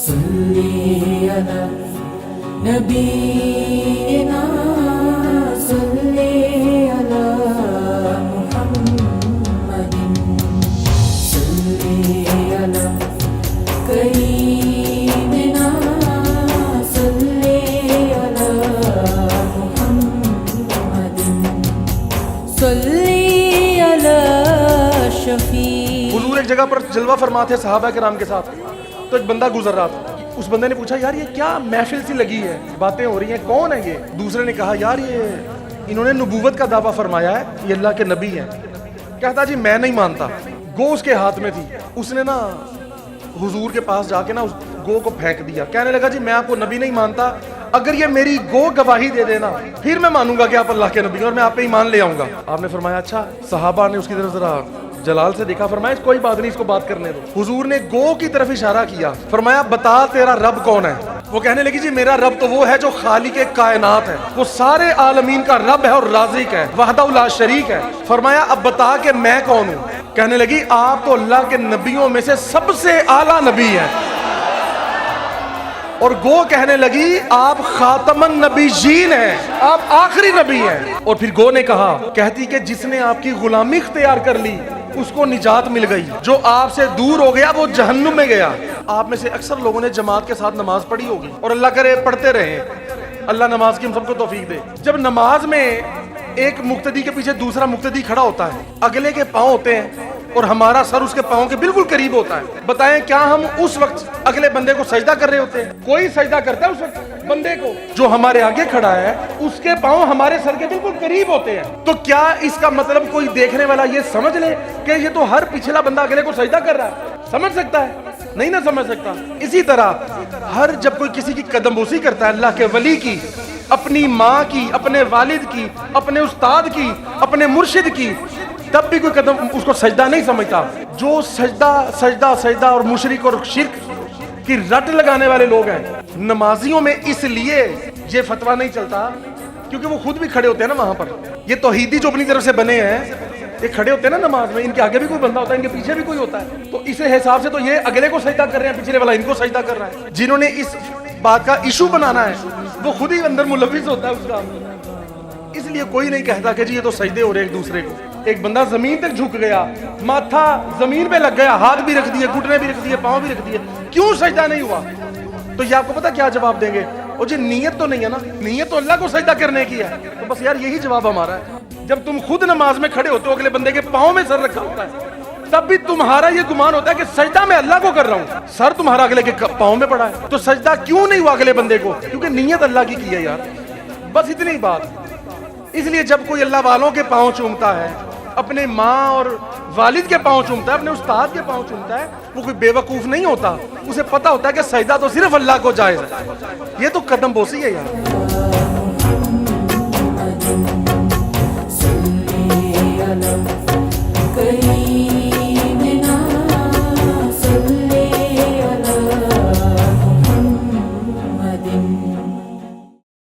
صلی علی نبینا صلی علی محمد صلی علی کریمنا صلی علی محمد صلی علی شفیع۔ حضور ایک جگہ پر جلوہ فرما تھے صحابہ کرام کے ساتھ، تو ایک بندہ گزر رہا تھا۔ اس بندے نے پوچھا یار یہ کیا محفل سی لگی ہے، باتیں ہو رہی ہیں، کون ہے یہ؟ دوسرے نے کہا یار یہ انہوں نے نبوت کا دعویٰ فرمایا ہے، یہ اللہ کے نبی ہیں۔ کہتا جی میں نہیں مانتا۔ گو اس کے ہاتھ میں تھی، اس نے نا حضور کے پاس جا کے نا اس گو کو پھینک دیا، کہنے لگا جی میں آپ کو نبی نہیں مانتا، اگر یہ میری گو گواہی دے دینا پھر میں مانوں گا کہ آپ اللہ کے نبی ہیں اور میں آپ پہ ایمان لے آؤں گا۔ آپ نے فرمایا اچھا۔ صحابہ نے اس کی طرف ذرا جلال سے دیکھا، فرمایا کوئی بات نہیں، اس کو بات کرنے دو۔ حضور نے گو کی طرف اشارہ کیا، فرمایا بتا تیرا رب کون ہے؟ وہ کہنے لگی جی میرا رب تو وہ ہے جو خالق کائنات ہے، وہ سارے عالمین کا رب ہے اور رازق ہے، وحدہ لا شریک ہے۔ فرمایا اب بتا کہ میں کون ہوں؟ کہنے لگی آپ تو اللہ کے نبیوں میں سے سب سے اعلیٰ نبی ہیں۔ اور گو کہنے لگی آپ خاتم النبیین ہیں، آپ آخری نبی ہیں۔ اور پھر گو نے کہا، کہتی کہ جس نے آپ کی غلامی اختیار کر لی اس کو نجات مل گئی، جو آپ سے دور ہو گیا وہ جہنم میں گیا۔ آپ میں سے اکثر لوگوں نے جماعت کے ساتھ نماز پڑھی ہوگی، اور اللہ کرے پڑھتے رہیں، اللہ نماز کی ہم سب کو توفیق دے۔ جب نماز میں ایک مقتدی کے پیچھے دوسرا مقتدی کھڑا ہوتا ہے، اگلے کے پاؤں ہوتے ہیں اور ہمارا سر اس کے پاؤں کے بالکل قریب ہوتا ہے، بتائیں کیا ہم اس وقت اگلے بندے کو سجدہ کر رہے ہوتے ہیں؟ کوئی سجدہ کرتا ہے اس وقت بندے کو؟ جو ہمارے آگے کھڑا ہے اس کے پاؤں ہمارے سر کے بالکل قریب ہوتے ہیں۔ تو کیا اس کا مطلب کوئی دیکھنے والا یہ سمجھ لے کہ یہ تو ہر پچھلا بندہ اگلے کو سجدہ کر رہا ہے؟ سمجھ سکتا ہے؟ نہیں نہ سمجھ سکتا۔ اسی طرح ہر جب کوئی کسی کی قدم بوسی کرتا ہے، اللہ کے ولی کی، اپنی ماں کی، اپنے والد کی، اپنے استاد کی، اپنے مرشد کی، تب بھی کوئی قدم اس کو سجدہ نہیں سمجھتا۔ جو سجدہ اور مشرک اور شرک کی رٹ لگانے والے لوگ ہیں، نمازیوں میں اس لیے یہ فتویٰ نہیں چلتا کیونکہ وہ خود بھی کھڑے ہوتے ہیں نا وہاں پر۔ یہ توحیدی جو اپنی طرف سے بنے ہیں، یہ کھڑے ہوتے ہیں نا نماز میں، ان کے آگے بھی کوئی بندہ ہوتا ہے، ان کے پیچھے بھی کوئی ہوتا ہے، تو اس حساب سے تو یہ اگلے کو سجدہ کر رہے ہیں، پچھلے والا ان کو سجدہ کر رہا ہے۔ جنہوں نے اس بات کا ایشو بنانا ہے وہ خود ہی اندر ملوث ہوتا ہے اس کا۔ اس لیے کوئی نہیں کہتا کہ جی یہ تو سجدے ہو رہے ایک دوسرے کو۔ ایک بندہ زمین تک جھک گیا، ماتھا زمین پہ لگ گیا، ہاتھ بھی رکھ دیے، گھٹنے بھی رکھ دیے، پاؤں بھی رکھ دیے، کیوں سجدہ نہیں ہوا؟ تو یہ آپ کو پتا کیا جواب دیں گے؟ اور جی نیت تو نہیں ہے نا، نیت تو اللہ کو سجدہ کرنے کی ہے۔ تو بس یار یہی جواب ہمارا ہے۔ جب تم خود نماز میں کھڑے ہوتے ہو، اگلے بندے کے پاؤں میں سر رکھا ہوتا ہے، تب بھی تمہارا یہ گمان ہوتا ہے کہ سجدہ میں اللہ کو کر رہا ہوں، سر تمہارا اگلے کے پاؤں میں پڑا ہے۔ تو سجدہ کیوں نہیں ہوا اگلے بندے کو؟ کیونکہ نیت اللہ کی ہے یار، بس اتنی بات۔ اس لیے جب کوئی اللہ والوں کے پاؤں چومتا ہے، اپنے ماں اور والد کے پاؤں چومتا ہے، اپنے استاد کے پاؤں چومتا ہے، وہ کوئی بے وقوف نہیں ہوتا، اسے پتا ہوتا ہے کہ سجدہ تو صرف اللہ کو جائز ہے۔ یہ تو قدم بوسی ہے یار۔